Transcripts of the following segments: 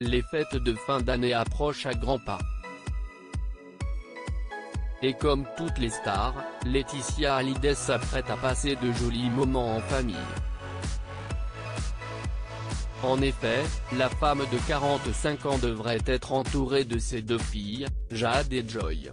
les fêtes de fin d'année approchent à grands pas. Et comme toutes les stars, Laetitia Hallyday s'apprête à passer de jolis moments en famille. En effet, la femme de 45 ans devrait être entourée de ses deux filles, Jade et Joy.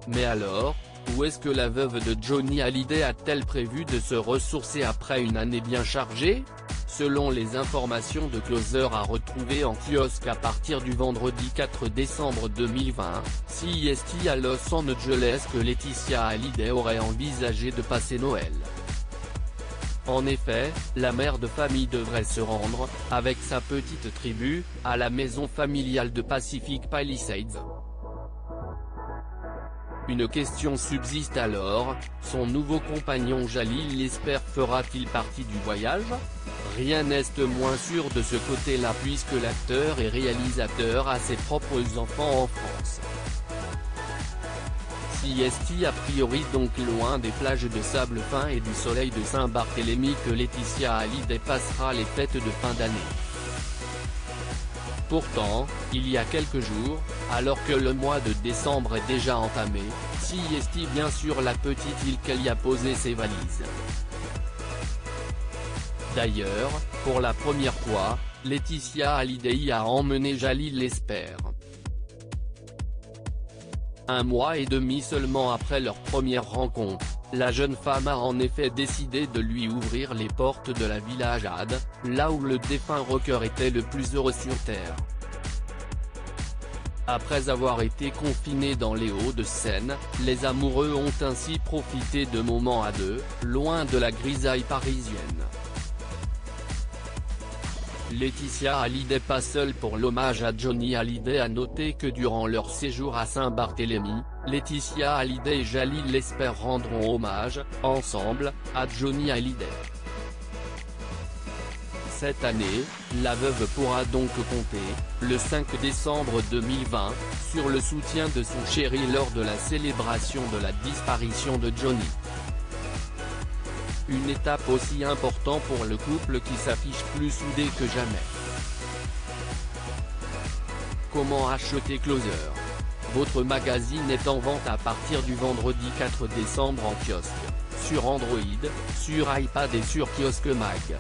Mais alors, où est-ce que la veuve de Johnny Hallyday a-t-elle prévu de se ressourcer après une année bien chargée? Selon les informations de Closer à retrouver en kiosque à partir du vendredi 4 décembre 2020, CEST à Los Angeles que Laetitia Hallyday aurait envisagé de passer Noël. En effet, la mère de famille devrait se rendre, avec sa petite tribu, à la maison familiale de Pacific Palisades. Une question subsiste alors, son nouveau compagnon Jalil Lesper fera-t-il partie du voyage? Rien n'est moins sûr de ce côté-là puisque l'acteur et réalisateur a ses propres enfants en France. CEST a priori donc loin des plages de sable fin et du soleil de Saint-Barthélemy que Laetitia Hallyday passera les fêtes de fin d'année. Pourtant, il y a quelques jours, alors que le mois de décembre est déjà entamé, CEST bien sûr la petite île qu'elle y a posé ses valises. D'ailleurs, pour la première fois, Laetitia Hallyday y a emmené Jalil Lesper. Un mois et demi seulement après leur première rencontre, la jeune femme a en effet décidé de lui ouvrir les portes de la Villa Jade, là où le défunt rocker était le plus heureux sur Terre. Après avoir été confinés dans les Hauts-de-Seine, les amoureux ont ainsi profité de moments à deux, loin de la grisaille parisienne. Laetitia Hallyday pas seule pour l'hommage à Johnny Hallyday. A noter que durant leur séjour à Saint-Barthélemy, Laetitia Hallyday et Jalil Lesper rendront hommage, ensemble, à Johnny Hallyday. Cette année, la veuve pourra donc compter, le 5 décembre 2020, sur le soutien de son chéri lors de la célébration de la disparition de Johnny. Une étape aussi importante pour le couple qui s'affiche plus soudé que jamais. Comment acheter Closer? Votre magazine est en vente à partir du vendredi 4 décembre en kiosque, sur Android, sur iPad et sur Kiosque Mag.